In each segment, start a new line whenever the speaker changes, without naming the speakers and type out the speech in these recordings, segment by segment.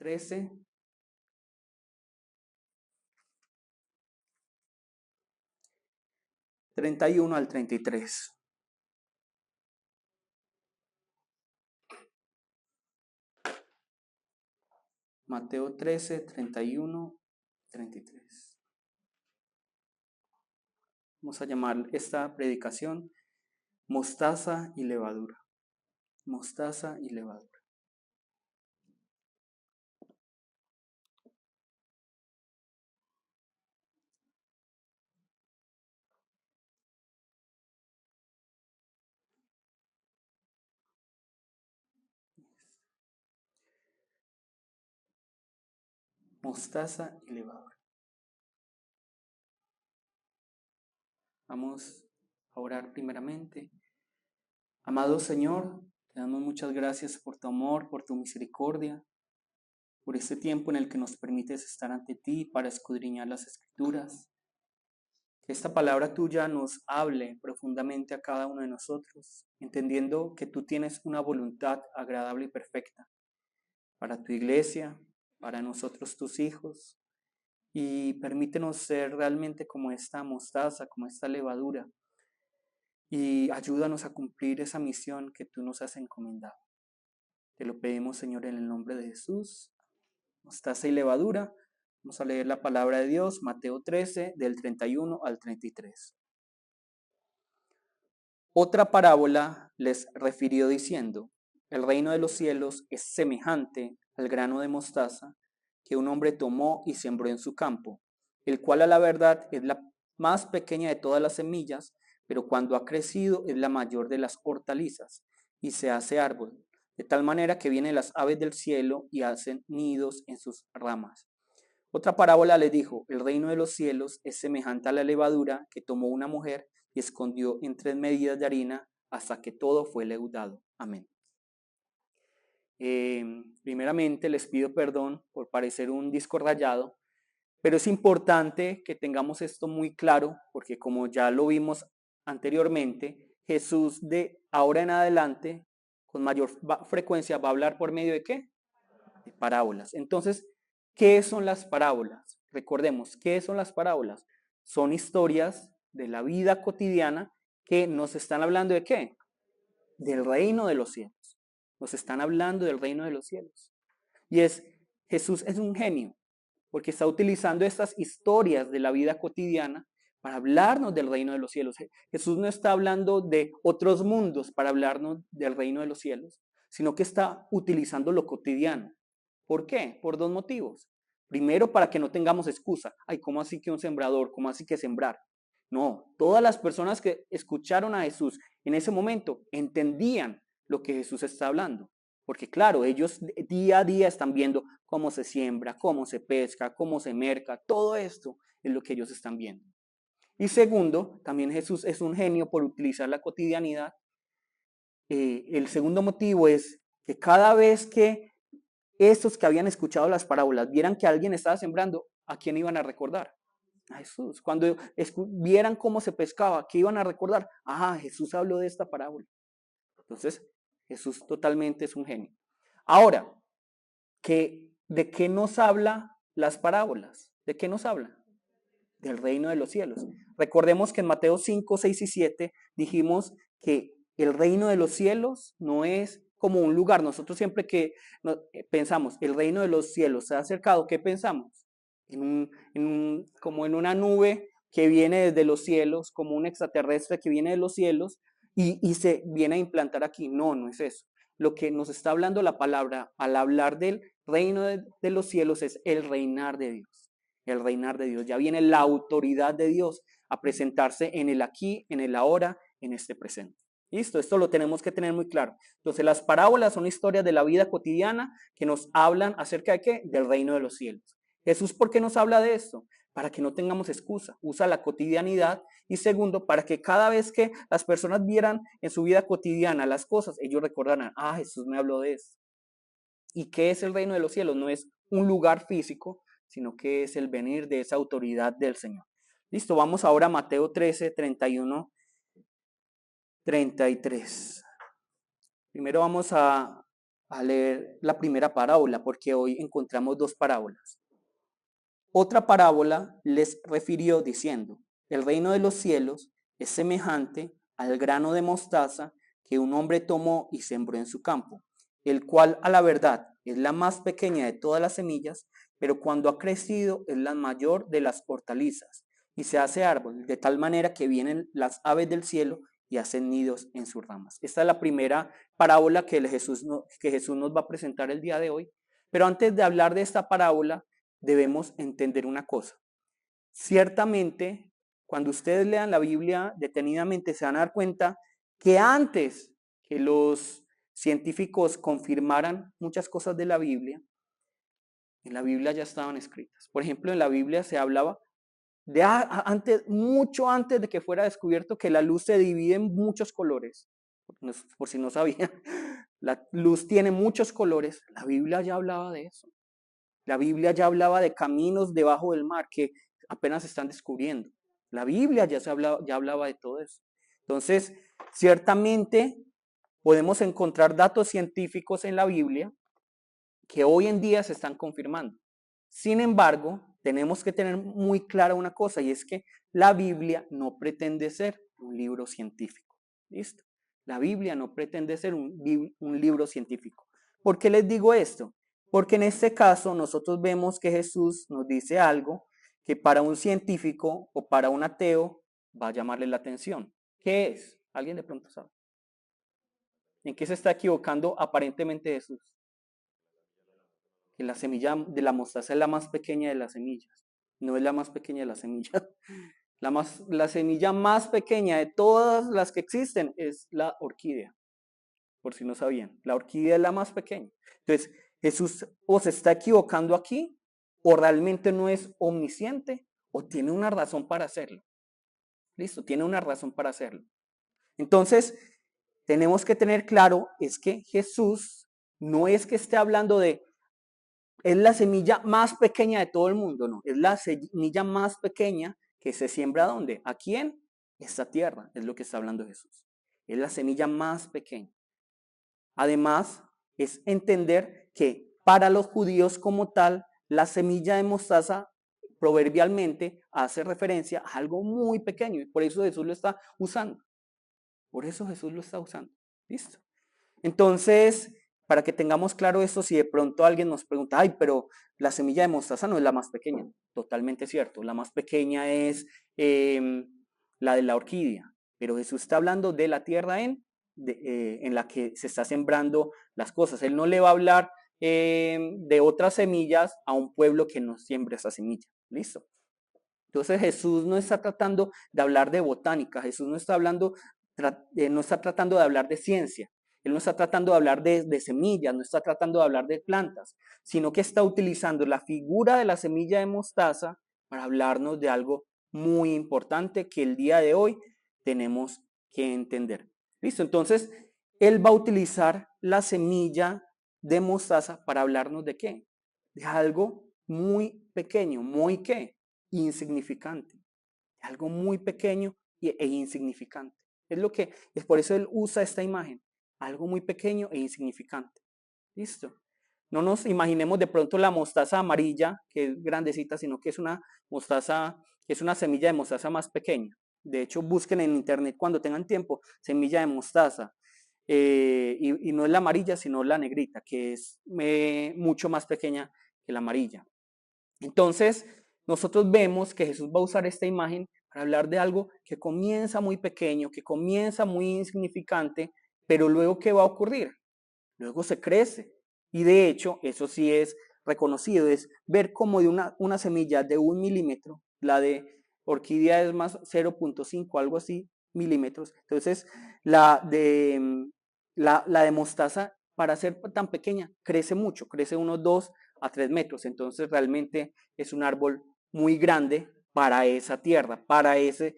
13, 31 al 33. Mateo 13, 31, 33. Vamos a llamar esta predicación mostaza y levadura. Mostaza y levadura. Mostaza y levadura. Vamos a orar primeramente. Amado Señor, te damos muchas gracias por tu amor, por tu misericordia, por este tiempo en el que nos permites estar ante ti para escudriñar las Escrituras. Que esta palabra tuya nos hable profundamente a cada uno de nosotros, entendiendo que tú tienes una voluntad agradable y perfecta para tu iglesia, para nosotros tus hijos, y permítenos ser realmente como esta mostaza, como esta levadura, y ayúdanos a cumplir esa misión que tú nos has encomendado. Te lo pedimos, Señor, en el nombre de Jesús. Mostaza y levadura. Vamos a leer la palabra de Dios, Mateo 13, del 31 al 33. Otra parábola les refirió diciendo: el reino de los cielos es semejante al grano de mostaza que un hombre tomó y sembró en su campo, el cual a la verdad es la más pequeña de todas las semillas, pero cuando ha crecido es la mayor de las hortalizas y se hace árbol, de tal manera que vienen las aves del cielo y hacen nidos en sus ramas. Otra parábola les dijo: el reino de los cielos es semejante a la levadura que tomó una mujer y escondió en 3 medidas de harina hasta que todo fue leudado. Amén. Primeramente les pido perdón por parecer un disco rayado, pero es importante que tengamos esto muy claro, porque como ya lo vimos anteriormente, Jesús de ahora en adelante con mayor frecuencia va a hablar por medio de ¿qué? De parábolas. Entonces, ¿qué son las parábolas? Recordemos, ¿qué son las parábolas? Son historias de la vida cotidiana que nos están hablando de ¿qué? Del reino de los cielos. Nos están hablando del reino de los cielos. Y Jesús es un genio, porque está utilizando estas historias de la vida cotidiana para hablarnos del reino de los cielos. Jesús no está hablando de otros mundos para hablarnos del reino de los cielos, sino que está utilizando lo cotidiano. ¿Por qué? Por 2 motivos. Primero, para que no tengamos excusa. Ay, ¿cómo así que un sembrador? ¿Cómo así que sembrar? No, todas las personas que escucharon a Jesús en ese momento entendían lo que Jesús está hablando. Porque claro, ellos día a día están viendo cómo se siembra, cómo se pesca, cómo se merca. Todo esto es lo que ellos están viendo. Y segundo, también Jesús es un genio por utilizar la cotidianidad. El segundo motivo es que cada vez que estos que habían escuchado las parábolas vieran que alguien estaba sembrando, ¿a quién iban a recordar? A Jesús. Cuando vieran cómo se pescaba, ¿qué iban a recordar? Ah, Jesús habló de esta parábola. Entonces, Jesús totalmente es un genio. Ahora, ¿de qué nos habla las parábolas? ¿De qué nos habla? Del reino de los cielos. Recordemos que en Mateo 5, 6 y 7 dijimos que el reino de los cielos no es como un lugar. Nosotros siempre que pensamos, el reino de los cielos se ha acercado, ¿qué pensamos? Como en una nube que viene desde los cielos, como un extraterrestre que viene de los cielos y se viene a implantar aquí. No, no es eso. Lo que nos está hablando la palabra al hablar del reino de los cielos es el reinar de Dios. El reinar de Dios. Ya viene la autoridad de Dios a presentarse en el aquí, en el ahora, en este presente. Listo, esto lo tenemos que tener muy claro. Entonces, las parábolas son historias de la vida cotidiana que nos hablan acerca de qué? Del reino de los cielos. Jesús, ¿por qué nos habla de esto? Para que no tengamos excusa. Usa la cotidianidad. Y segundo, para que cada vez que las personas vieran en su vida cotidiana las cosas, ellos recordaran, ah, Jesús me habló de esto. ¿Y qué es el reino de los cielos? No es un lugar físico, sino que es el venir de esa autoridad del Señor. Listo, vamos ahora a Mateo 13, 31, 33. Primero vamos a a leer la primera parábola, porque hoy encontramos dos parábolas. Otra parábola les refirió diciendo, el reino de los cielos es semejante al grano de mostaza que un hombre tomó y sembró en su campo, el cual a la verdad es la más pequeña de todas las semillas, pero cuando ha crecido es la mayor de las hortalizas y se hace árbol, de tal manera que vienen las aves del cielo y hacen nidos en sus ramas. Esta es la primera parábola que Jesús nos va a presentar el día de hoy. Pero antes de hablar de esta parábola, debemos entender una cosa. Ciertamente, cuando ustedes lean la Biblia detenidamente, se van a dar cuenta que antes que los científicos confirmaran muchas cosas de la Biblia, en la Biblia ya estaban escritas. Por ejemplo, en la Biblia se hablaba de antes, mucho antes de que fuera descubierto que la luz se divide en muchos colores. Por si no sabían, la luz tiene muchos colores. La Biblia ya hablaba de eso. La Biblia ya hablaba de caminos debajo del mar que apenas se están descubriendo. La Biblia ya hablaba de todo eso. Entonces, ciertamente podemos encontrar datos científicos en la Biblia que hoy en día se están confirmando. Sin embargo, tenemos que tener muy clara una cosa, y es que la Biblia no pretende ser un libro científico. ¿Listo? La Biblia no pretende ser un libro científico. ¿Por qué les digo esto? Porque en este caso nosotros vemos que Jesús nos dice algo que para un científico o para un ateo va a llamarle la atención. ¿Qué es? ¿Alguien de pronto sabe? ¿En qué se está equivocando aparentemente Jesús? Que la semilla de la mostaza es la más pequeña de las semillas. No es la más pequeña de las semillas. La semilla más pequeña de todas las que existen es la orquídea, por si no sabían. La orquídea es la más pequeña. Entonces, Jesús o se está equivocando aquí, o realmente no es omnisciente, o tiene una razón para hacerlo. Listo, tiene una razón para hacerlo. Entonces, tenemos que tener claro, es que Jesús no es que esté hablando de es la semilla más pequeña de todo el mundo, no, es la semilla más pequeña que se siembra ¿dónde? Aquí en esta tierra, es lo que está hablando Jesús. Es la semilla más pequeña. Además, es entender que para los judíos como tal, la semilla de mostaza proverbialmente hace referencia a algo muy pequeño y por eso Jesús lo está usando. Por eso Jesús lo está usando. ¿Listo? Entonces, para que tengamos claro esto, si de pronto alguien nos pregunta, ay, pero la semilla de mostaza no es la más pequeña. Totalmente cierto. La más pequeña es la de la orquídea. Pero Jesús está hablando de la tierra en la que se está sembrando las cosas. Él no le va a hablar de otras semillas a un pueblo que no siembre esa semilla. ¿Listo? Entonces Jesús no está tratando de hablar de botánica. Jesús no está hablando, no está tratando de hablar de ciencia. Él no está tratando de hablar de semillas, no está tratando de hablar de plantas, sino que está utilizando la figura de la semilla de mostaza para hablarnos de algo muy importante que el día de hoy tenemos que entender. ¿Listo? Entonces, él va a utilizar la semilla de mostaza para hablarnos de qué? De algo muy pequeño, muy qué? Insignificante. Algo muy pequeño e insignificante. Es por eso él usa esta imagen, algo muy pequeño e insignificante. ¿Listo? No nos imaginemos de pronto la mostaza amarilla, que es grandecita, sino que es una mostaza, que es una semilla de mostaza más pequeña. De hecho, busquen en internet cuando tengan tiempo, semilla de mostaza. Y no es la amarilla, sino la negrita, que es mucho más pequeña que la amarilla. Entonces, nosotros vemos que Jesús va a usar esta imagen para hablar de algo que comienza muy pequeño, que comienza muy insignificante, pero luego ¿qué va a ocurrir? Luego se crece. Y de hecho, eso sí es reconocido, es ver cómo de una semilla de 1 milímetro, la de orquídea es más 0.5, algo así, milímetros. Entonces, la de mostaza, para ser tan pequeña, crece mucho, crece unos 2 a 3 metros. Entonces, realmente es un árbol muy grande para esa tierra, para ese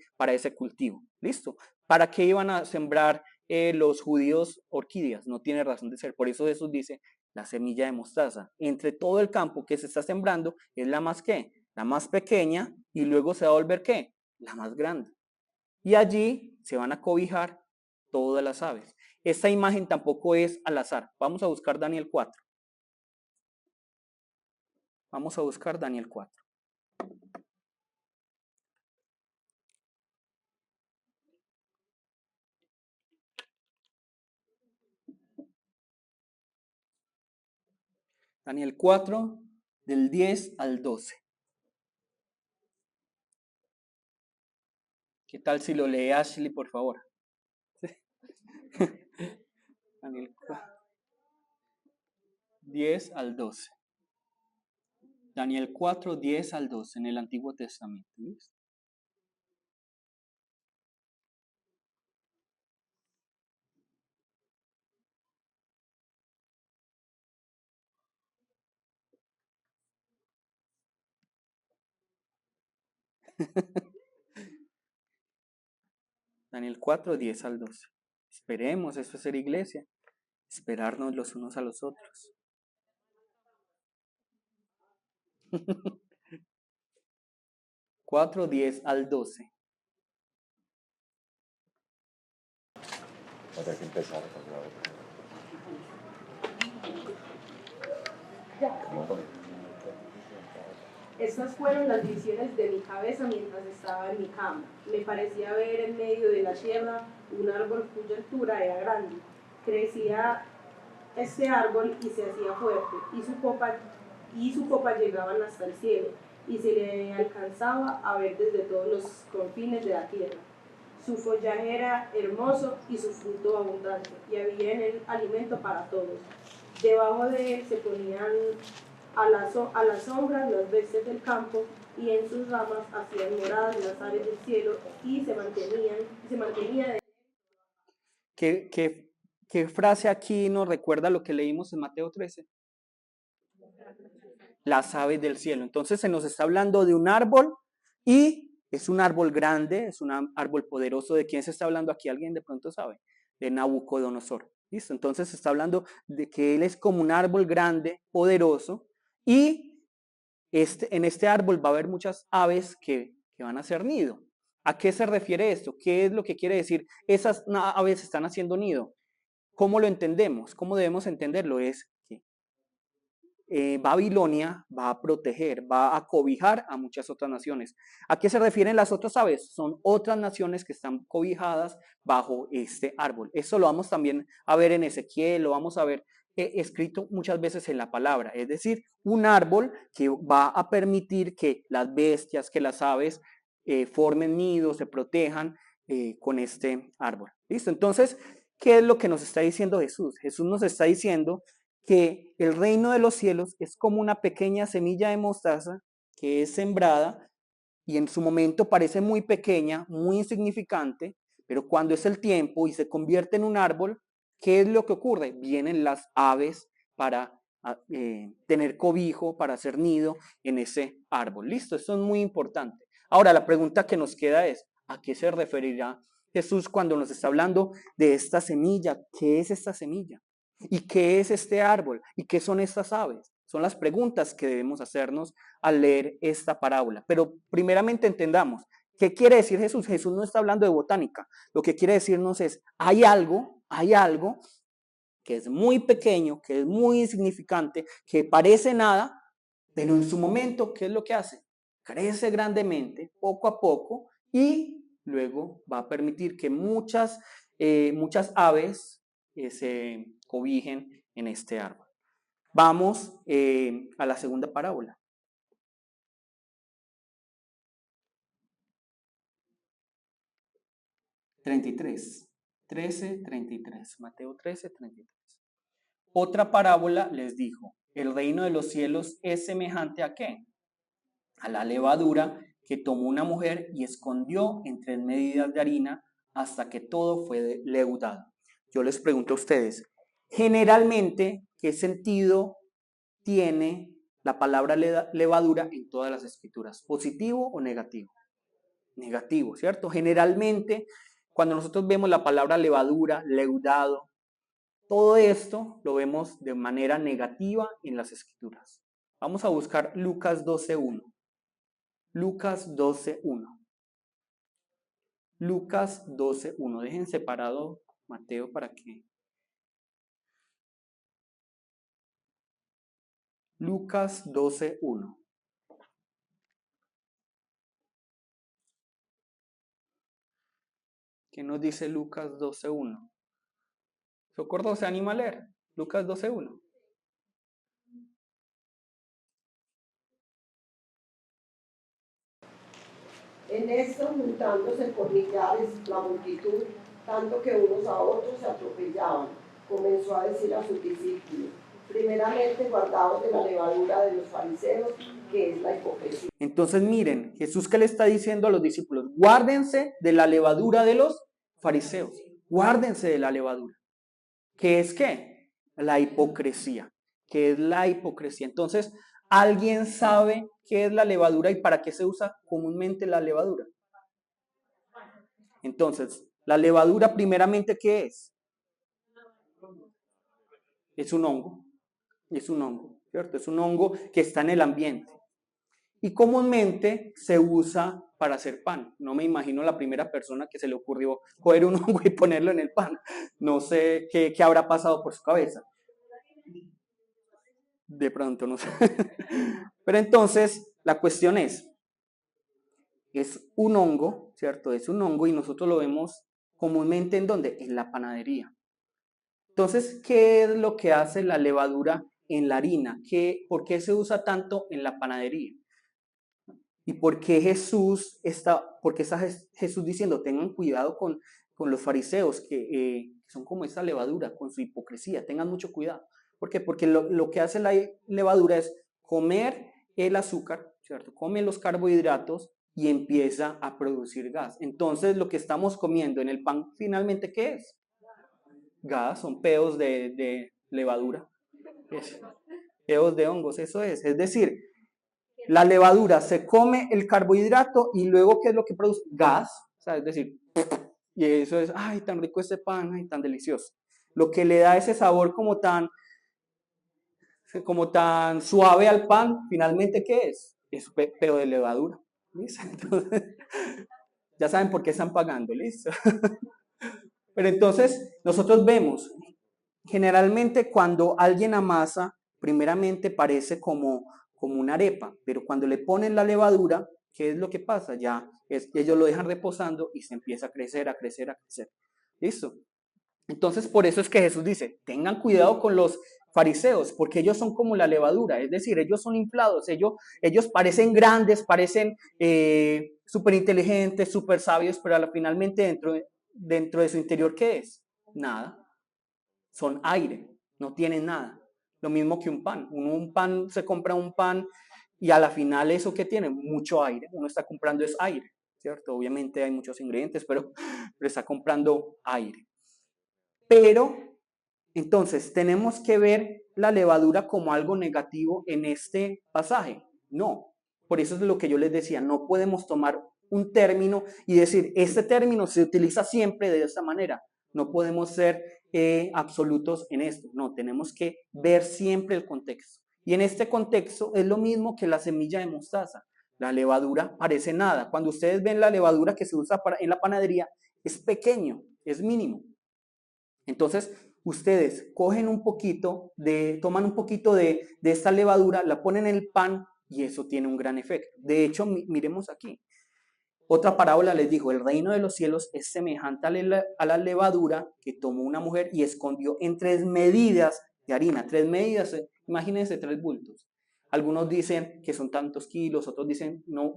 cultivo. ¿Listo? ¿Para qué iban a sembrar los judíos orquídeas? No tiene razón de ser. Por eso Jesús dice, la semilla de mostaza. Entre todo el campo que se está sembrando, es la más ¿qué? La más pequeña, y luego se va a volver ¿qué? La más grande. Y allí se van a cobijar todas las aves. esta imagen tampoco es al azar. Vamos a buscar Daniel 4. Vamos a buscar Daniel 4. Daniel 4, del 10 al 12. ¿Qué tal si lo lee Ashley, por favor? Daniel 4, 10 al 12. Daniel 4, 10 al 12 en el Antiguo Testamento. ¿Listo? Daniel 4, 10 al 12. Esperemos, eso es ser iglesia. Esperarnos los unos a los otros. 4, 10 al 12.
Habrá que empezar con la otra.
Estas fueron las visiones de mi cabeza mientras estaba en mi cama. Me parecía ver en medio de la tierra un árbol cuya altura era grande. Crecía este árbol y se hacía fuerte, y su copa llegaban hasta el cielo, y se le alcanzaba a ver desde todos los confines de la tierra. Su follaje era hermoso y su fruto abundante, y había en él alimento para todos. Debajo de él se ponían a la sombra las bestias del campo, y en sus ramas hacían moradas las aves del cielo, y se mantenía de...
¿Qué frase aquí nos recuerda lo que leímos en Mateo 13? Las aves del cielo. Entonces se nos está hablando de un árbol y es un árbol grande, es un árbol poderoso. ¿De quién se está hablando aquí? ¿Alguien de pronto sabe? De Nabucodonosor. ¿Listo? Entonces se está hablando de que él es como un árbol grande, poderoso, y en este árbol va a haber muchas aves que van a hacer nido. ¿A qué se refiere esto? ¿Qué es lo que quiere decir? Esas aves están haciendo nido. ¿Cómo lo entendemos? ¿Cómo debemos entenderlo? Es que Babilonia va a proteger, va a cobijar a muchas otras naciones. ¿A qué se refieren las otras aves? Son otras naciones que están cobijadas bajo este árbol. Eso lo vamos también a ver en Ezequiel, lo vamos a ver escrito muchas veces en la palabra. Es decir, un árbol que va a permitir que las bestias, que las aves formen nidos, se protejan con este árbol. ¿Listo? Entonces, ¿qué es lo que nos está diciendo Jesús? Jesús nos está diciendo que el reino de los cielos es como una pequeña semilla de mostaza que es sembrada y en su momento parece muy pequeña, muy insignificante, pero cuando es el tiempo y se convierte en un árbol, ¿qué es lo que ocurre? Vienen las aves para tener cobijo, para hacer nido en ese árbol. Listo, esto es muy importante. Ahora, la pregunta que nos queda es, ¿a qué se referirá Jesús cuando nos está hablando de esta semilla? ¿Qué es esta semilla? ¿Y qué es este árbol? ¿Y qué son estas aves? Son las preguntas que debemos hacernos al leer esta parábola. Pero primeramente entendamos, ¿qué quiere decir Jesús? Jesús no está hablando de botánica. Lo que quiere decirnos es, hay algo que es muy pequeño, que es muy insignificante, que parece nada, pero en su momento, ¿qué es lo que hace? Crece grandemente, poco a poco, y luego va a permitir que muchas aves se cobijen en este árbol. Vamos a la segunda parábola. 33, 13, 33, Mateo 13, 33. Otra parábola les dijo, el reino de los cielos es semejante a ¿qué? A la levadura que tomó una mujer y escondió en 3 medidas de harina hasta que todo fue leudado. Yo les pregunto a ustedes, generalmente, ¿qué sentido tiene la palabra levadura en todas las escrituras? ¿Positivo o negativo? Negativo, ¿cierto? Generalmente, cuando nosotros vemos la palabra levadura, leudado, todo esto lo vemos de manera negativa en las escrituras. Vamos a buscar Lucas 12.1. Lucas 12.1. Lucas 12.1. Dejen separado Mateo para que Lucas 12:1. ¿Qué nos dice Lucas 12:1? Socorro, ¿se anima a leer? Lucas 12:1.
En esto, juntándose por millares la multitud, tanto que unos a otros se atropellaban, comenzó a decir a sus discípulos: primeramente guardaos de la levadura de los fariseos, que es la hipocresía.
Entonces miren, Jesús, ¿qué le está diciendo a los discípulos? Guárdense de la levadura de los fariseos. Guárdense de la levadura. ¿Qué es qué? La hipocresía. ¿Qué es la hipocresía? Entonces, ¿alguien sabe qué es la levadura y para qué se usa comúnmente la levadura? Entonces, la levadura primeramente, ¿qué es? Es un hongo. Es un hongo, ¿cierto? Es un hongo que está en el ambiente. Y comúnmente se usa para hacer pan. No me imagino la primera persona que se le ocurrió coger un hongo y ponerlo en el pan. No sé qué habrá pasado por su cabeza. De pronto, no sé. Pero entonces, la cuestión es un hongo, ¿cierto? Es un hongo y nosotros lo vemos comúnmente ¿en dónde? En la panadería. Entonces, ¿qué es lo que hace la levadura en la harina? ¿Por qué se usa tanto en la panadería? ¿Y por qué Jesús está Jesús diciendo, tengan cuidado con los fariseos que son como esa levadura, con su hipocresía, tengan mucho cuidado? ¿Por qué? Porque lo que hace la levadura es comer el azúcar, ¿cierto? Come los carbohidratos y empieza a producir gas. Entonces, lo que estamos comiendo en el pan, finalmente, ¿qué es? Gas, son peos de levadura, peos de hongos, eso es. Es decir, la levadura se come el carbohidrato y luego, ¿qué es lo que produce? Gas, o sea, es decir, y eso es, ay, tan rico este pan, ay, tan delicioso. Lo que le da ese sabor como tan suave al pan, finalmente, ¿qué es? Es peo de levadura. ¿Listo? Entonces, ya saben por qué están pagando, ¿listo? Pero entonces, nosotros vemos, generalmente cuando alguien amasa, primeramente parece como una arepa, pero cuando le ponen la levadura, ¿qué es lo que pasa? Ya ellos lo dejan reposando y se empieza a crecer, a crecer, a crecer. ¿Listo? Entonces, por eso es que Jesús dice, tengan cuidado con los fariseos, porque ellos son como la levadura, es decir, ellos son inflados, ellos parecen grandes, parecen súper inteligentes, súper sabios, pero finalmente dentro de su interior, ¿qué es? Nada. Son aire, no tienen nada. Lo mismo que un pan. Un pan, se compra un pan y a la final eso que tiene, mucho aire. Uno está comprando es aire, ¿cierto? Obviamente hay muchos ingredientes, pero está comprando aire. Pero, entonces, ¿tenemos que ver la levadura como algo negativo en este pasaje? No. Por eso es lo que yo les decía, no podemos tomar un término y decir, este término se utiliza siempre de esta manera. No podemos ser absolutos en esto. No, tenemos que ver siempre el contexto. Y en este contexto es lo mismo que la semilla de mostaza. La levadura parece nada. Cuando ustedes ven la levadura que se usa en la panadería, es pequeño, es mínimo. Entonces, ustedes toman un poquito de esta levadura, la ponen en el pan y eso tiene un gran efecto. De hecho, miremos aquí. Otra parábola les dijo, el reino de los cielos es semejante a la levadura que tomó una mujer y escondió en 3 medidas de harina. 3 medidas, imagínense 3 bultos. Algunos dicen que son tantos kilos, otros dicen, no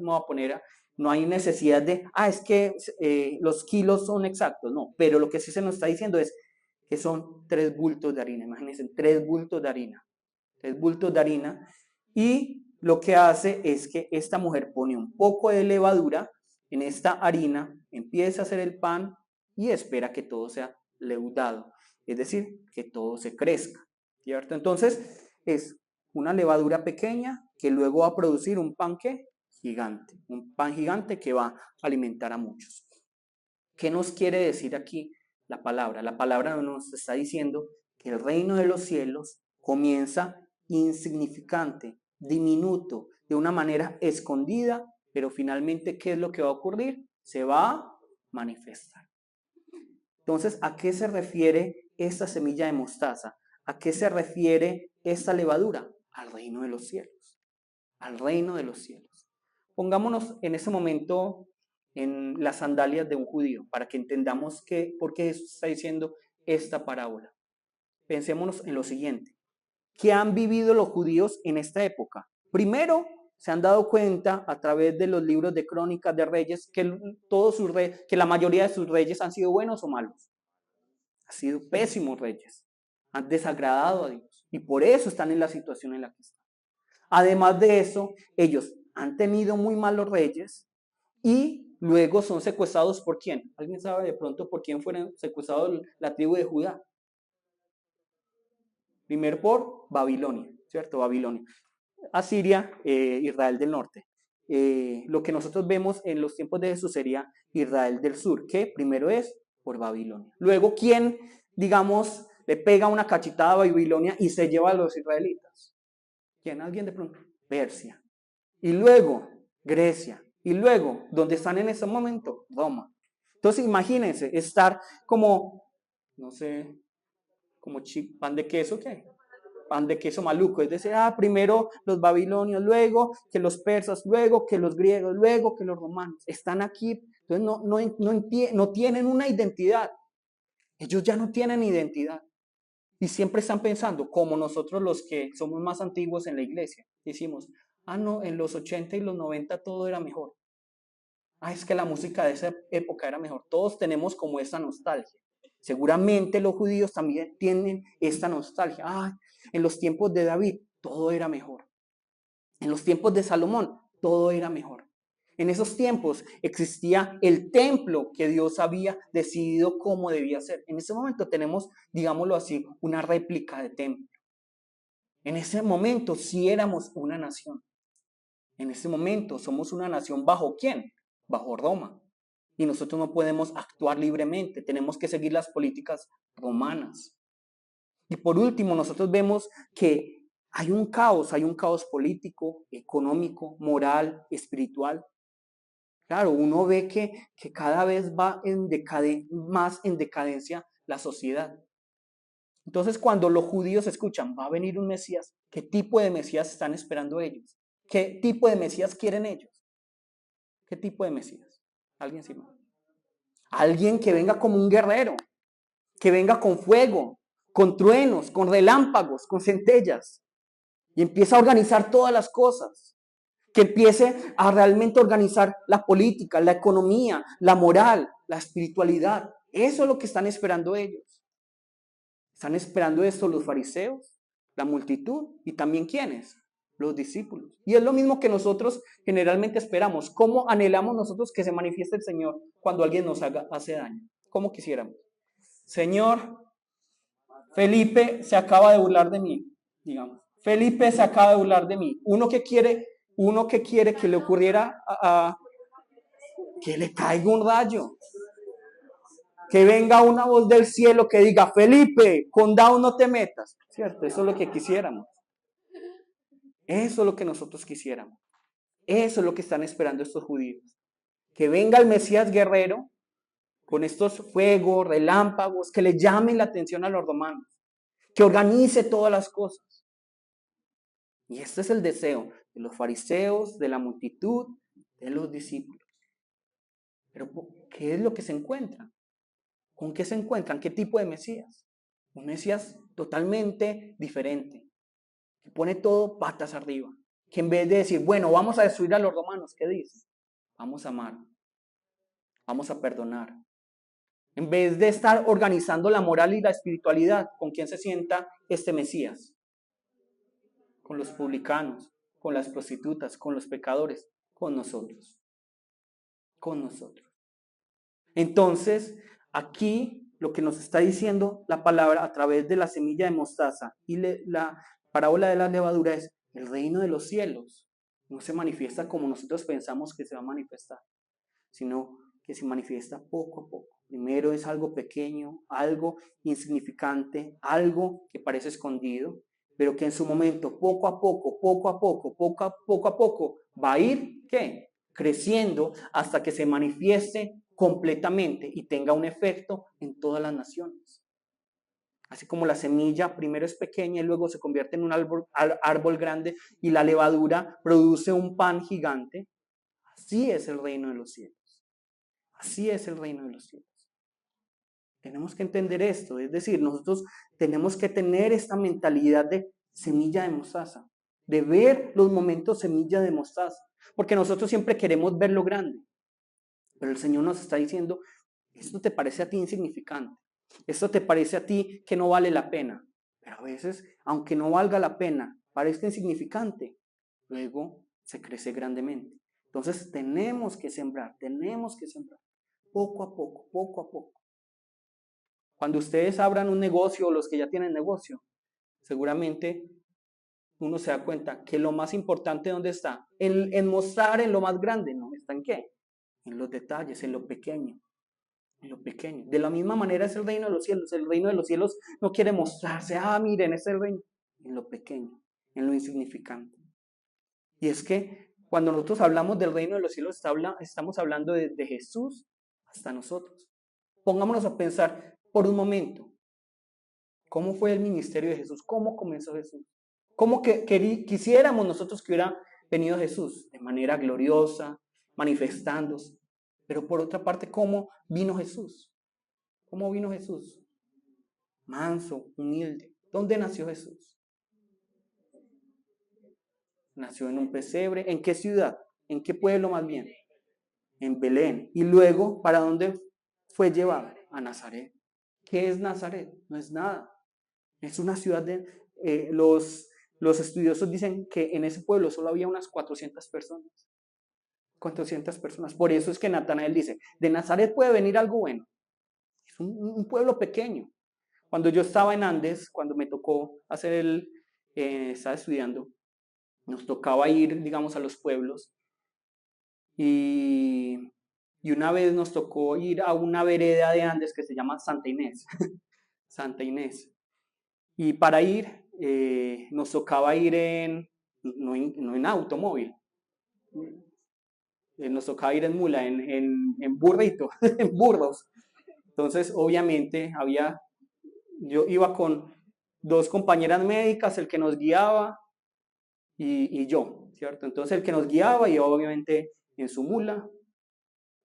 hay necesidad es que los kilos son exactos, no. Pero lo que sí se nos está diciendo es que son 3 bultos de harina. Imagínense, 3 bultos de harina. 3 bultos de harina. Y lo que hace es que esta mujer pone un poco de levadura en esta harina, empieza a hacer el pan y espera que todo sea leudado, es decir, que todo se crezca, ¿cierto? Entonces, es una levadura pequeña que luego va a producir un pan gigante, un pan gigante que va a alimentar a muchos. ¿Qué nos quiere decir aquí la palabra? La palabra nos está diciendo que el reino de los cielos comienza insignificante, diminuto, de una manera escondida, pero finalmente, ¿qué es lo que va a ocurrir? Se va a manifestar. Entonces, ¿a qué se refiere esta semilla de mostaza? ¿A qué se refiere esta levadura? al reino de los cielos, al reino de los cielos. Pongámonos en ese momento en las sandalias de un judío para que entendamos por qué Jesús está diciendo esta parábola. Pensémonos en lo siguiente. ¿Qué han vivido los judíos en esta época? Primero, se han dado cuenta a través de los libros de crónicas de reyes que la mayoría de sus reyes han sido buenos o malos. Han sido pésimos reyes. Han desagradado a Dios. Y por eso están en la situación en la que están. Además de eso, ellos han tenido muy malos reyes y luego son secuestrados ¿por quién? ¿Alguien sabe de pronto por quién fueron secuestrados la tribu de Judá? Primero por Babilonia, ¿cierto? Babilonia. Asiria, Israel del norte. Lo que nosotros vemos en los tiempos de Jesús sería Israel del sur, que primero es por Babilonia. Luego, ¿quién, digamos, le pega una cachetada a Babilonia y se lleva a los israelitas? ¿Quién? ¿Alguien de pronto? Persia. Y luego, Grecia. Y luego, ¿dónde están en ese momento? Roma. Entonces, imagínense estar como, no sé, como pan de queso, ¿qué? Pan de queso maluco, es decir, primero los babilonios, luego que los persas, luego que los griegos, luego que los romanos, están aquí, entonces no tienen una identidad, ellos ya no tienen identidad, y siempre están pensando, como nosotros los que somos más antiguos en la iglesia, decimos, no, en los 80 y los 90 todo era mejor, es que la música de esa época era mejor, todos tenemos como esa nostalgia. Seguramente los judíos también tienen esta nostalgia. En los tiempos de David todo era mejor. En los tiempos de Salomón todo era mejor. En esos tiempos existía el templo que Dios había decidido cómo debía ser. En ese momento tenemos, digámoslo así, una réplica de templo. En ese momento sí éramos una nación. En ese momento somos una nación ¿bajo quién? Bajo Roma. Y nosotros no podemos actuar libremente, tenemos que seguir las políticas romanas. Y por último, nosotros vemos que hay un caos político, económico, moral, espiritual. Claro, uno ve que cada vez va más en decadencia la sociedad. Entonces, cuando los judíos escuchan, va a venir un Mesías, ¿qué tipo de Mesías están esperando ellos? ¿Qué tipo de Mesías quieren ellos? ¿Qué tipo de Mesías? ¿Alguien sí? Alguien que venga como un guerrero, que venga con fuego, con truenos, con relámpagos, con centellas, y empieza a organizar todas las cosas, que empiece a realmente organizar la política, la economía, la moral, la espiritualidad. Eso es lo que están esperando ellos. Están esperando esto los fariseos, la multitud, y también ¿quiénes? Los discípulos. Y es lo mismo que nosotros generalmente esperamos. ¿Cómo anhelamos nosotros que se manifieste el Señor cuando alguien nos hace daño? ¿Cómo quisiéramos? Señor, Felipe se acaba de burlar de mí, digamos. Felipe se acaba de burlar de mí. Uno que quiere que le ocurriera que le caiga un rayo. Que venga una voz del cielo que diga, Felipe, con Down no te metas. ¿Cierto? Eso es lo que quisiéramos. Eso es lo que nosotros quisiéramos. Eso es lo que están esperando estos judíos. Que venga el Mesías guerrero con estos fuegos, relámpagos, que le llamen la atención a los romanos. Que organice todas las cosas. Y este es el deseo de los fariseos, de la multitud, de los discípulos. Pero ¿qué es lo que se encuentra? ¿Con qué se encuentran? ¿Qué tipo de Mesías? Un Mesías totalmente diferente, que pone todo patas arriba, que en vez de decir, bueno, vamos a destruir a los romanos, ¿qué dice? Vamos a amar, vamos a perdonar. En vez de estar organizando la moral y la espiritualidad, ¿con quién se sienta este Mesías? Con los publicanos, con las prostitutas, con los pecadores, con nosotros. Con nosotros. Entonces, aquí lo que nos está diciendo la palabra a través de la semilla de mostaza y la parábola de la levadura es el reino de los cielos. No se manifiesta como nosotros pensamos que se va a manifestar, sino que se manifiesta poco a poco. Primero es algo pequeño, algo insignificante, algo que parece escondido, pero que en su momento, poco a poco, va a ir, ¿qué? Creciendo hasta que se manifieste completamente y tenga un efecto en todas las naciones. Así como la semilla primero es pequeña y luego se convierte en un árbol grande y la levadura produce un pan gigante, así es el reino de los cielos. Así es el reino de los cielos. Tenemos que entender esto, es decir, nosotros tenemos que tener esta mentalidad de semilla de mostaza, de ver los momentos semilla de mostaza, porque nosotros siempre queremos ver lo grande, pero el Señor nos está diciendo, esto te parece a ti insignificante, esto te parece a ti que no vale la pena, pero a veces, aunque no valga la pena, parezca insignificante, luego se crece grandemente. Entonces tenemos que sembrar, poco a poco, poco a poco. Cuando ustedes abran un negocio o los que ya tienen negocio, seguramente uno se da cuenta que lo más importante, ¿dónde está? En mostrar en lo más grande, ¿no? ¿Está en qué? En los detalles, en lo pequeño. En lo pequeño. De la misma manera es el reino de los cielos. El reino de los cielos no quiere mostrarse, miren, es el reino. En lo pequeño, en lo insignificante. Y es que cuando nosotros hablamos del reino de los cielos, estamos hablando de Jesús hasta nosotros. Pongámonos a pensar por un momento, ¿cómo fue el ministerio de Jesús? ¿Cómo comenzó Jesús? ¿Cómo quisiéramos nosotros que hubiera venido Jesús? De manera gloriosa, manifestándose. Pero por otra parte, ¿cómo vino Jesús? ¿Cómo vino Jesús? Manso, humilde. ¿Dónde nació Jesús? Nació en un pesebre. ¿En qué ciudad? ¿En qué pueblo más bien? En Belén. Y luego, ¿para dónde fue llevado? A Nazaret. ¿Qué es Nazaret? No es nada. Es una ciudad de... los estudiosos dicen que en ese pueblo solo había unas 400 personas. 400 personas. Por eso es que Natanael dice, de Nazaret puede venir algo bueno. Es un pueblo pequeño. Cuando yo estaba en Andes, cuando me tocó hacer estaba estudiando, nos tocaba ir, digamos, a los pueblos. Y una vez nos tocó ir a una vereda de Andes que se llama Santa Inés. Santa Inés. Y para ir, nos tocaba ir no en automóvil, nos tocaba ir en mula, en burrito, en burros. Entonces, obviamente, yo iba con 2 compañeras médicas, el que nos guiaba y yo, ¿cierto? Entonces, el que nos guiaba iba obviamente en su mula,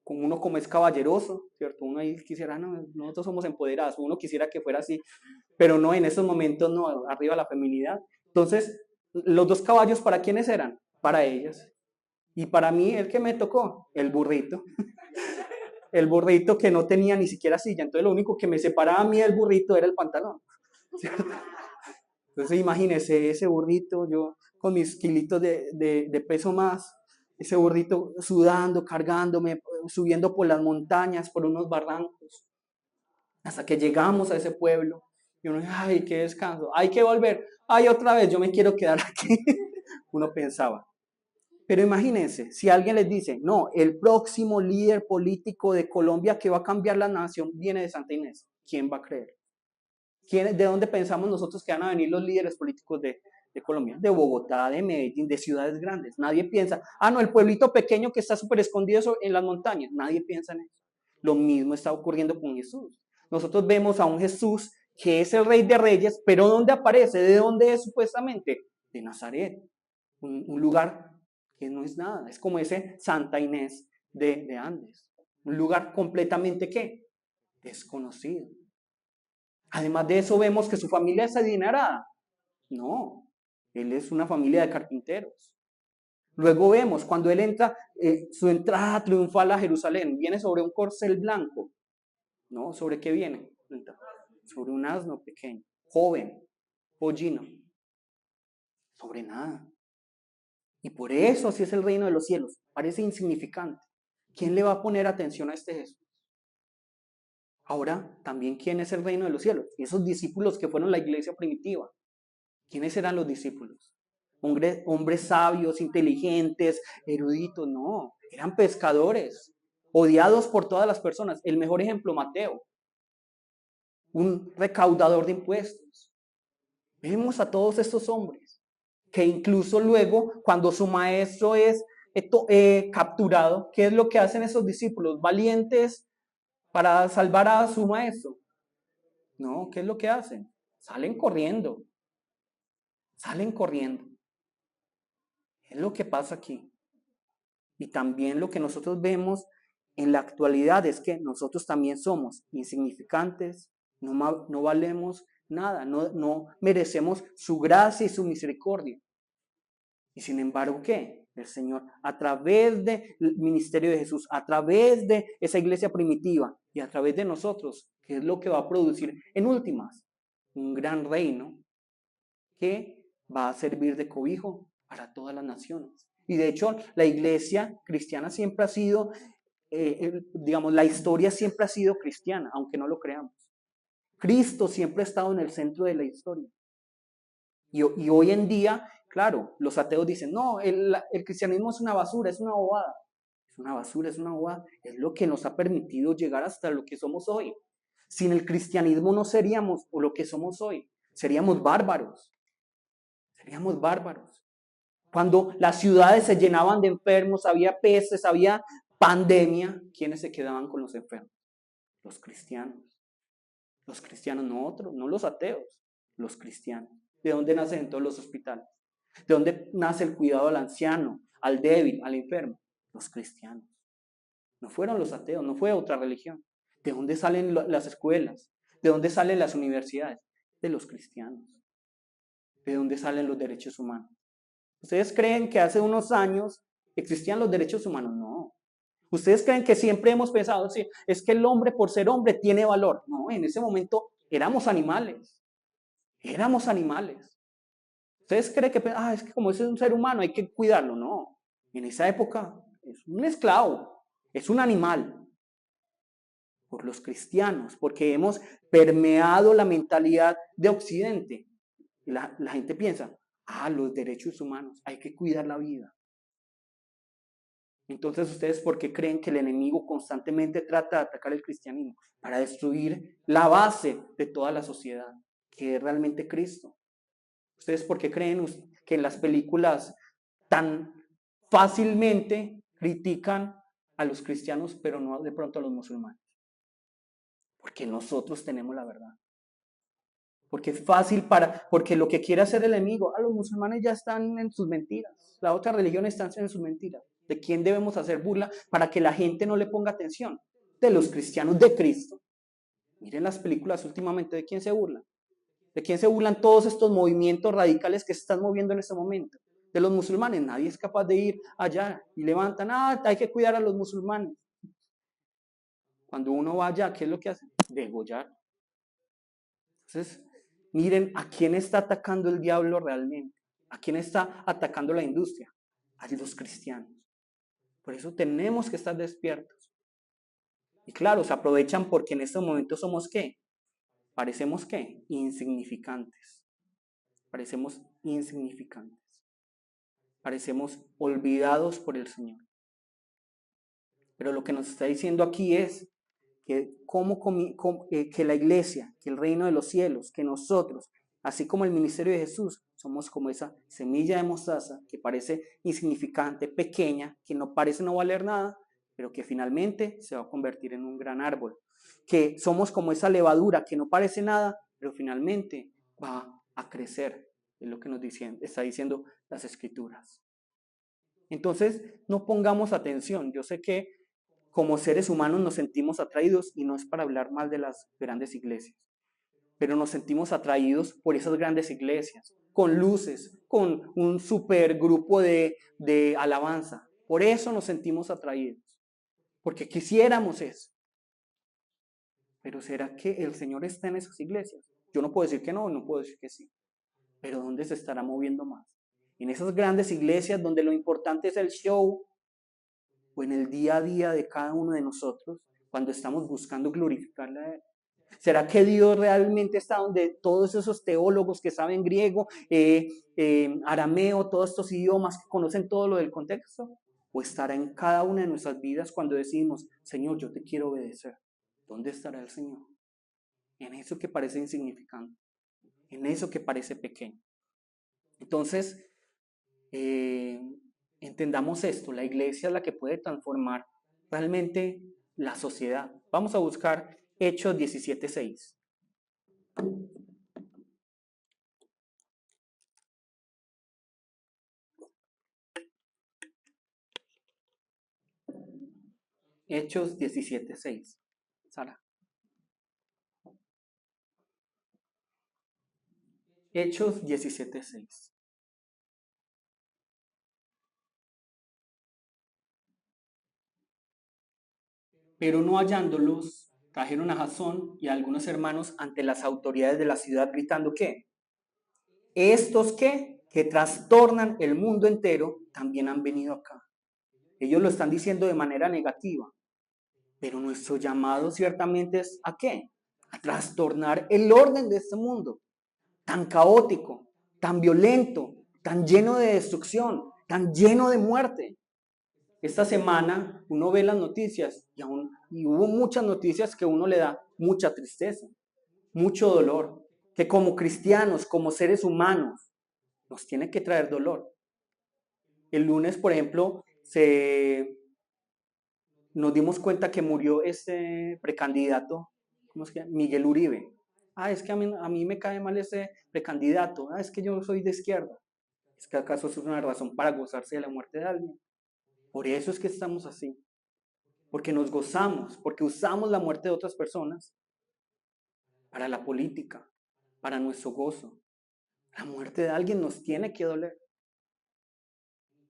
como uno como es caballeroso, ¿cierto? Uno ahí quisiera, no, nosotros somos empoderados, uno quisiera que fuera así, pero no, en esos momentos no, arriba la feminidad. Entonces, los 2 caballos, ¿para quiénes eran? Para ellas. Y para mí, el que me tocó, el burrito. El burrito que no tenía ni siquiera silla, entonces lo único que me separaba a mí del burrito era el pantalón, ¿cierto? Entonces imagínese ese burrito, yo con mis kilitos de peso más, ese burrito sudando, cargándome, subiendo por las montañas, por unos barrancos, hasta que llegamos a ese pueblo, y uno, ay, qué descanso, hay que volver, ay, otra vez, yo me quiero quedar aquí, uno pensaba. Pero imagínense, si alguien les dice, no, el próximo líder político de Colombia que va a cambiar la nación viene de Santa Inés, ¿quién va a creer? ¿De dónde pensamos nosotros que van a venir los líderes políticos de Colombia? De Bogotá, de Medellín, de ciudades grandes. Nadie piensa, no, el pueblito pequeño que está súper escondido en las montañas. Nadie piensa en eso. Lo mismo está ocurriendo con Jesús. Nosotros vemos a un Jesús que es el Rey de Reyes, pero ¿dónde aparece? ¿De dónde es supuestamente? De Nazaret, un lugar que no es nada, es como ese Santa Inés de Andes, un lugar completamente ¿qué? Desconocido. Además de eso vemos que su familia es adinerada. No, él es una familia de carpinteros. Luego vemos cuando él entra, su entrada triunfal a Jerusalén, viene sobre un corcel blanco. ¿No? ¿Sobre qué viene? Sobre un asno pequeño, joven, pollino. Sobre nada. Y por eso así es el reino de los cielos. Parece insignificante. ¿Quién le va a poner atención a este Jesús? Ahora, también, ¿quién es el reino de los cielos? Y esos discípulos que fueron la iglesia primitiva. ¿Quiénes eran los discípulos? Hombres sabios, inteligentes, eruditos. No, eran pescadores, odiados por todas las personas. El mejor ejemplo, Mateo, un recaudador de impuestos. Vemos a todos estos hombres que incluso luego, cuando su maestro es capturado, ¿qué es lo que hacen esos discípulos? Valientes para salvar a su maestro. No, ¿qué es lo que hacen? Salen corriendo. Salen corriendo. Es lo que pasa aquí. Y también lo que nosotros vemos en la actualidad es que nosotros también somos insignificantes, no valemos nada, no merecemos su gracia y su misericordia. Y sin embargo, ¿qué? El Señor, a través del ministerio de Jesús, a través de esa iglesia primitiva y a través de nosotros, ¿qué es lo que va a producir en últimas? Un gran reino que va a servir de cobijo para todas las naciones. Y de hecho, la iglesia cristiana siempre ha sido, digamos, la historia siempre ha sido cristiana, aunque no lo creamos. Cristo siempre ha estado en el centro de la historia. Y hoy en día, claro, los ateos dicen, no, el cristianismo es una basura, es una bobada. Es una basura, es una bobada. Es lo que nos ha permitido llegar hasta lo que somos hoy. Sin el cristianismo no seríamos o lo que somos hoy. Seríamos bárbaros. Seríamos bárbaros. Cuando las ciudades se llenaban de enfermos, había pestes, había pandemia, ¿quiénes se quedaban con los enfermos? Los cristianos. Los cristianos, no otros, no los ateos, los cristianos. ¿De dónde nacen todos los hospitales? ¿De dónde nace el cuidado al anciano, al débil, al enfermo? Los cristianos. No fueron los ateos, no fue otra religión. ¿De dónde salen las escuelas? ¿De dónde salen las universidades? De los cristianos. ¿De dónde salen los derechos humanos? ¿Ustedes creen que hace unos años existían los derechos humanos? No. ¿Ustedes creen que siempre hemos pensado, sí, es que el hombre por ser hombre tiene valor? No, en ese momento éramos animales. Éramos animales. ¿Ustedes creen que, es que como ese es un ser humano hay que cuidarlo? No. En esa época es un esclavo, es un animal. Por los cristianos, porque hemos permeado la mentalidad de Occidente. La gente piensa, los derechos humanos, hay que cuidar la vida. Entonces, ¿ustedes por qué creen que el enemigo constantemente trata de atacar el cristianismo? Para destruir la base de toda la sociedad, que es realmente Cristo. ¿Ustedes por qué creen que en las películas tan fácilmente critican a los cristianos, pero no de pronto a los musulmanes? Porque nosotros tenemos la verdad. Porque es fácil porque lo que quiere hacer el enemigo, los musulmanes ya están en sus mentiras, la otra religión está en sus mentiras. ¿De quién debemos hacer burla para que la gente no le ponga atención? De los cristianos de Cristo. Miren las películas últimamente, ¿de quién se burlan? ¿De quién se burlan todos estos movimientos radicales que se están moviendo en este momento? De los musulmanes, nadie es capaz de ir allá y levantan, hay que cuidar a los musulmanes. Cuando uno va allá, ¿qué es lo que hacen? Degollar. Entonces, miren a quién está atacando el diablo realmente. ¿A quién está atacando la industria? A los cristianos. Por eso tenemos que estar despiertos. Y claro, se aprovechan porque en este momento somos ¿qué? Parecemos ¿qué? Insignificantes. Parecemos insignificantes. Parecemos olvidados por el Señor. Pero lo que nos está diciendo aquí es que, que la iglesia, que el reino de los cielos, que nosotros, así como el ministerio de Jesús, somos como esa semilla de mostaza que parece insignificante, pequeña, que no parece no valer nada, pero que finalmente se va a convertir en un gran árbol. Que somos como esa levadura que no parece nada, pero finalmente va a crecer. Es lo que nos está diciendo las Escrituras. Entonces, no pongamos atención. Yo sé que como seres humanos nos sentimos atraídos, y no es para hablar mal de las grandes iglesias, pero nos sentimos atraídos por esas grandes iglesias, con luces, con un super grupo de alabanza. Por eso nos sentimos atraídos, porque quisiéramos eso. Pero ¿será que el Señor está en esas iglesias? Yo no puedo decir que no, no puedo decir que sí. Pero ¿dónde se estará moviendo más? En esas grandes iglesias donde lo importante es el show, o en el día a día de cada uno de nosotros, cuando estamos buscando glorificarle a Él. ¿Será que Dios realmente está donde todos esos teólogos que saben griego, arameo, todos estos idiomas que conocen todo lo del contexto? ¿O estará en cada una de nuestras vidas cuando decimos, Señor, yo te quiero obedecer? ¿Dónde estará el Señor? En eso que parece insignificante, en eso que parece pequeño. Entonces, entendamos esto, la iglesia es la que puede transformar realmente la sociedad. Vamos a buscar Hechos 17:6. Hechos 17:6. Sara. Hechos 17:6. Pero no hallándolos, trajeron a Jasón y a algunos hermanos ante las autoridades de la ciudad gritando ¿qué? Estos que trastornan el mundo entero, también han venido acá. Ellos lo están diciendo de manera negativa, pero nuestro llamado ciertamente es ¿a qué? A trastornar el orden de este mundo, tan caótico, tan violento, tan lleno de destrucción, tan lleno de muerte. Esta semana uno ve las noticias y hubo muchas noticias que a uno le da mucha tristeza, mucho dolor, que como cristianos, como seres humanos, nos tiene que traer dolor. El lunes, por ejemplo, nos dimos cuenta que murió este precandidato, ¿cómo es que? Miguel Uribe. Es que a mí me cae mal ese precandidato. Es que yo soy de izquierda. ¿Es que acaso eso es una razón para gozarse de la muerte de alguien? Por eso es que estamos así. Porque nos gozamos, porque usamos la muerte de otras personas para la política, para nuestro gozo. La muerte de alguien nos tiene que doler.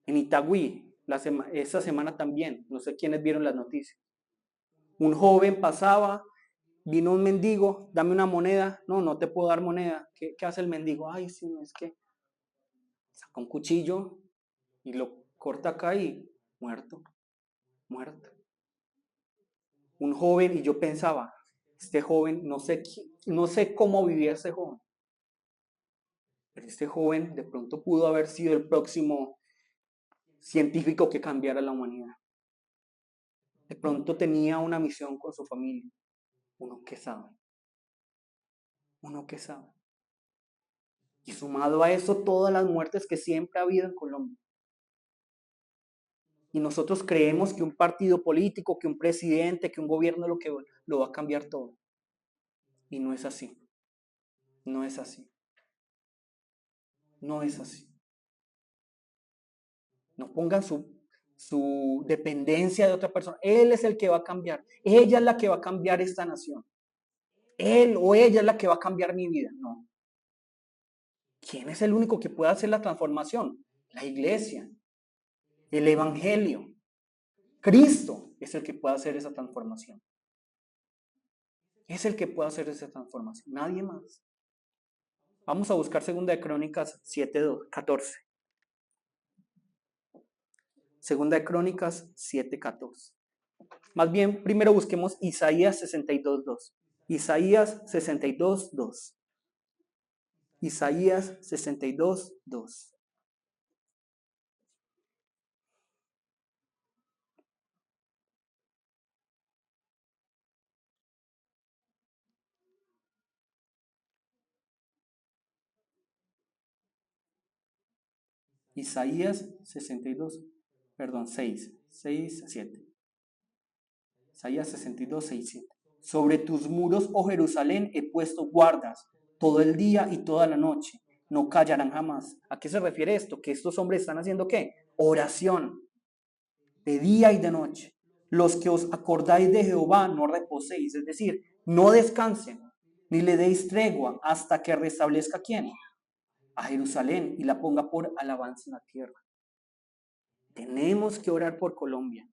En Itagüí, esa semana también, no sé quiénes vieron las noticias. Un joven pasaba, vino un mendigo, dame una moneda. No te puedo dar moneda. ¿Qué hace el mendigo? Sí, no es que saca un cuchillo y lo corta acá y muerto. Un joven, y yo pensaba, este joven, no sé cómo vivía ese joven. Pero este joven de pronto pudo haber sido el próximo científico que cambiara la humanidad. De pronto tenía una misión con su familia. Uno que sabe. Y sumado a eso, todas las muertes que siempre ha habido en Colombia. Y nosotros creemos que un partido político, que un presidente, que un gobierno lo va a cambiar todo. Y no es así. No es así. No es así. No pongan su dependencia de otra persona. Él es el que va a cambiar. Ella es la que va a cambiar esta nación. Él o ella es la que va a cambiar mi vida. No. ¿Quién es el único que puede hacer la transformación? La iglesia. El evangelio. Cristo es el que puede hacer esa transformación. Es el que puede hacer esa transformación. Nadie más. Vamos a buscar 2 Crónicas 7:14. 2 Crónicas 7:14. Más bien, primero busquemos Isaías 62:2. Isaías 62:2. Isaías 62:2. Isaías 62, perdón, 6, 7. Isaías 62, 6, 7. Sobre tus muros, oh Jerusalén, he puesto guardas todo el día y toda la noche. No callarán jamás. ¿A qué se refiere esto? Que estos hombres están haciendo ¿qué? Oración. De día y de noche. Los que os acordáis de Jehová no reposéis. Es decir, no descansen, ni le deis tregua hasta que restablezca ¿quién? A Jerusalén y la ponga por alabanza en la tierra. Tenemos que orar por Colombia.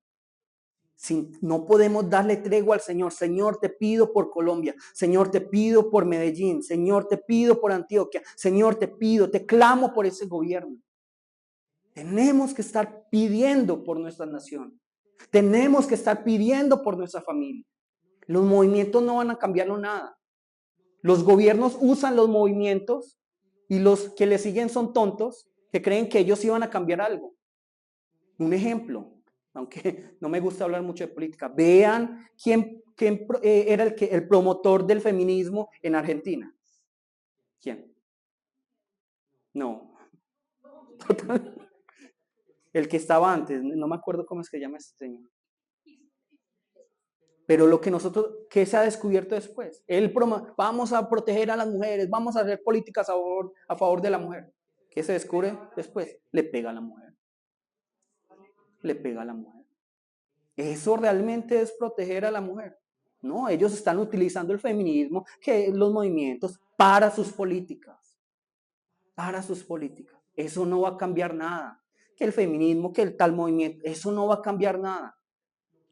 No podemos darle tregua al Señor. Señor, te pido por Colombia. Señor, te pido por Medellín. Señor, te pido por Antioquia. Señor, te clamo por ese gobierno. Tenemos que estar pidiendo por nuestra nación. Tenemos que estar pidiendo por nuestra familia. Los movimientos no van a cambiarlo nada. Los gobiernos usan los movimientos y los que le siguen son tontos que creen que ellos iban a cambiar algo. Un ejemplo, aunque no me gusta hablar mucho de política, vean quién era el promotor del feminismo en Argentina. ¿Quién? No. El que estaba antes, no me acuerdo cómo es que llama ese señor. Pero lo que ¿qué se ha descubierto después? Vamos a proteger a las mujeres, vamos a hacer políticas a favor de la mujer. ¿Qué se descubre después? Le pega a la mujer. ¿Eso realmente es proteger a la mujer? No, ellos están utilizando el feminismo, que los movimientos, para sus políticas. Para sus políticas. Eso no va a cambiar nada. Que el feminismo, que el tal movimiento, eso no va a cambiar nada.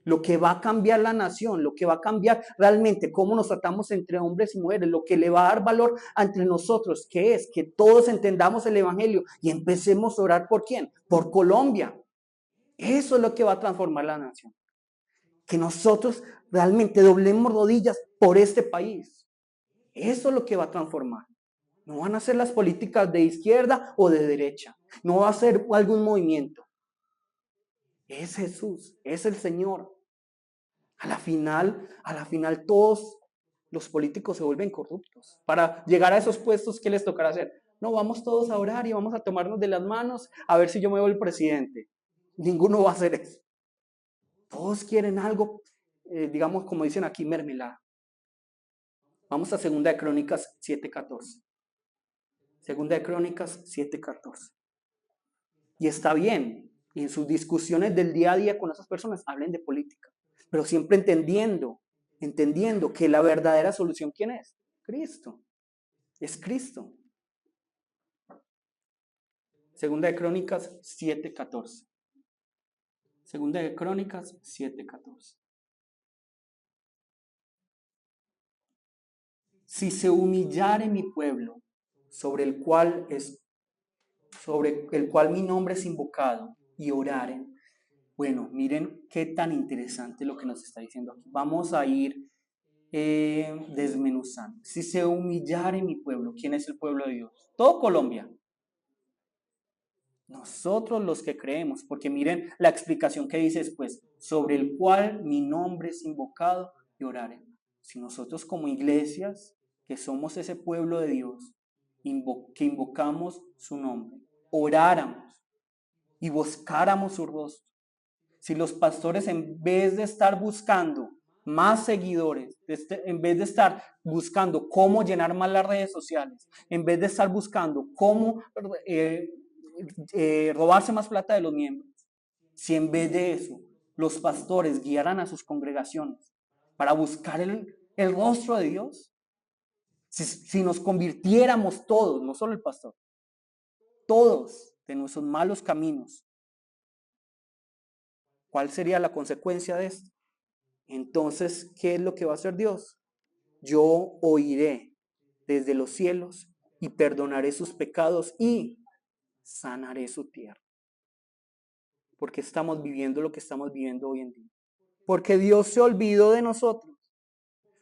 Lo que va a cambiar la nación, lo que va a cambiar realmente cómo nos tratamos entre hombres y mujeres, lo que le va a dar valor entre nosotros, que es que todos entendamos el evangelio y empecemos a orar por quién, por Colombia. Eso es lo que va a transformar la nación. Que nosotros realmente doblemos rodillas por este país. Eso es lo que va a transformar. No van a ser las políticas de izquierda o de derecha. No va a ser algún movimiento. Es Jesús, es el Señor. A la final todos los políticos se vuelven corruptos. Para llegar a esos puestos, ¿qué les tocará hacer? No, vamos todos a orar y vamos a tomarnos de las manos a ver si yo me vuelvo el presidente. Ninguno va a hacer eso. Todos quieren algo, digamos, como dicen aquí, mermelada. Vamos a 2 Crónicas 7:14. 2 Crónicas 7:14. Y está bien, y en sus discusiones del día a día con esas personas hablen de política, pero siempre entendiendo que la verdadera solución, ¿quién es? Cristo. Es Cristo. 2 Crónicas 7:14. 2 Crónicas 7:14. Si se humillare mi pueblo, sobre el cual mi nombre es invocado, y oraren. Bueno, miren qué tan interesante lo que nos está diciendo aquí. Vamos a ir desmenuzando. Si se humillare mi pueblo, ¿quién es el pueblo de Dios? Todo Colombia. Nosotros los que creemos, porque miren la explicación que dice después, sobre el cual mi nombre es invocado y oraren. Si nosotros como iglesias, que somos ese pueblo de Dios, que invocamos su nombre, oráramos y buscáramos su rostro, si los pastores en vez de estar buscando más seguidores, en vez de estar buscando cómo llenar más las redes sociales, en vez de estar buscando cómo robarse más plata de los miembros, si en vez de eso los pastores guiaran a sus congregaciones para buscar el rostro de Dios, si nos convirtiéramos todos, no solo el pastor, todos de nuestros malos caminos, ¿cuál sería la consecuencia de esto? Entonces, ¿qué es lo que va a hacer Dios? Yo oiré desde los cielos y perdonaré sus pecados y sanaré su tierra. Porque estamos viviendo lo que estamos viviendo hoy en día. Porque Dios se olvidó de nosotros.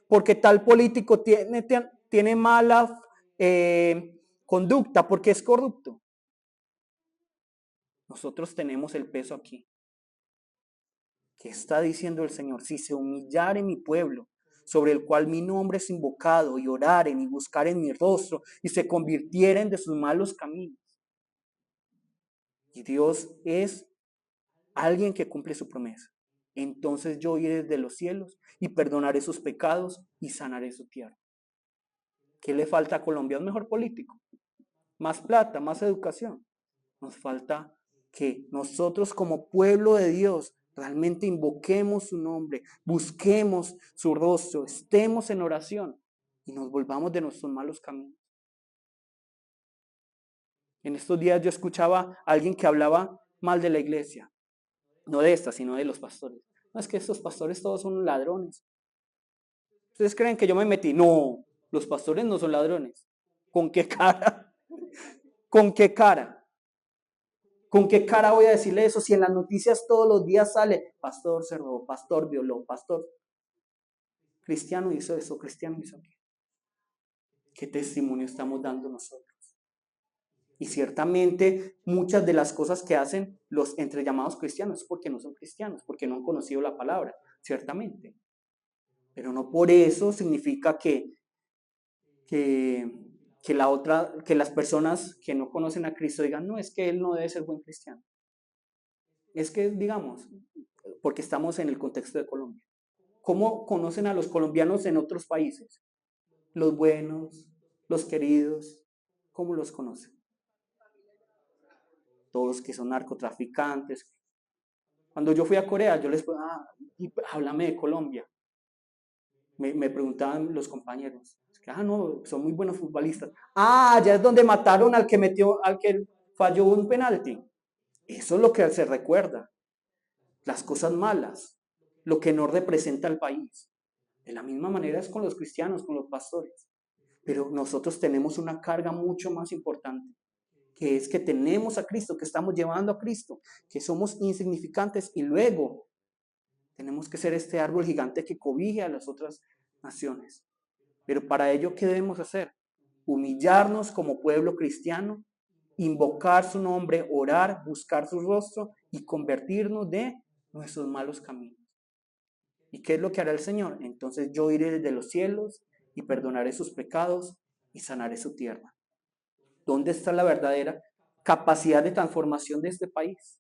Porque tal político tiene mala conducta, porque es corrupto. Nosotros tenemos el peso aquí. ¿Qué está diciendo el Señor? Si se humillare mi pueblo, sobre el cual mi nombre es invocado, y oraren y buscaren mi rostro, y se convirtieren de sus malos caminos. Y Dios es alguien que cumple su promesa. Entonces yo iré desde los cielos y perdonaré sus pecados y sanaré su tierra. ¿Qué le falta a Colombia? Un mejor político, más plata, más educación. Nos falta que nosotros como pueblo de Dios realmente invoquemos su nombre, busquemos su rostro, estemos en oración y nos volvamos de nuestros malos caminos. En estos días yo escuchaba a alguien que hablaba mal de la iglesia, no de esta, sino de los pastores. No, es que estos pastores todos son ladrones. ¿Ustedes creen que yo me metí? No, los pastores no son ladrones. ¿Con qué cara? ¿Con qué cara? ¿Con qué cara voy a decirle eso si en las noticias todos los días sale pastor se robó, pastor violó, pastor cristiano hizo eso, cristiano hizo aquello? ¿Qué testimonio estamos dando nosotros? Y ciertamente muchas de las cosas que hacen los entre llamados cristianos es porque no son cristianos, porque no han conocido la palabra, ciertamente. Pero no por eso significa que las personas que no conocen a Cristo digan, no, es que él no debe ser buen cristiano. Es que, digamos, porque estamos en el contexto de Colombia. ¿Cómo conocen a los colombianos en otros países? Los buenos, los queridos, ¿cómo los conocen? Todos que son narcotraficantes. Cuando yo fui a Corea, yo les háblame de Colombia. Me preguntaban los compañeros, no, son muy buenos futbolistas. Ya es donde mataron al que falló un penalti. Eso es lo que se recuerda. Las cosas malas, lo que no representa al país. De la misma manera es con los cristianos, con los pastores. Pero nosotros tenemos una carga mucho más importante, que es que tenemos a Cristo, que estamos llevando a Cristo, que somos insignificantes y luego tenemos que ser este árbol gigante que cobije a las otras naciones. Pero para ello, ¿qué debemos hacer? Humillarnos como pueblo cristiano, invocar su nombre, orar, buscar su rostro y convertirnos de nuestros malos caminos. ¿Y qué es lo que hará el Señor? Entonces yo iré desde los cielos y perdonaré sus pecados y sanaré su tierra. ¿Dónde está la verdadera capacidad de transformación de este país?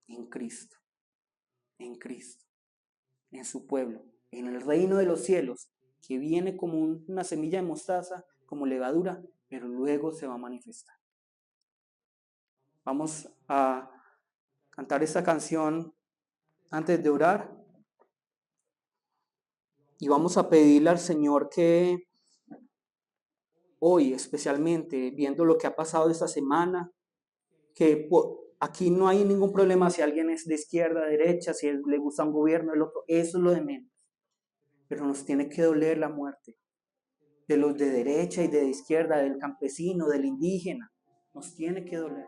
En Cristo, en Cristo, en su pueblo, en el reino de los cielos, que viene como una semilla de mostaza, como levadura, pero luego se va a manifestar. Vamos a cantar esta canción antes de orar y vamos a pedirle al Señor que hoy, especialmente viendo lo que ha pasado esta semana, que aquí no hay ningún problema si alguien es de izquierda, derecha, si le gusta un gobierno, el otro, eso es lo de menos. Pero nos tiene que doler la muerte de los de derecha y de izquierda, del campesino, del indígena, nos tiene que doler.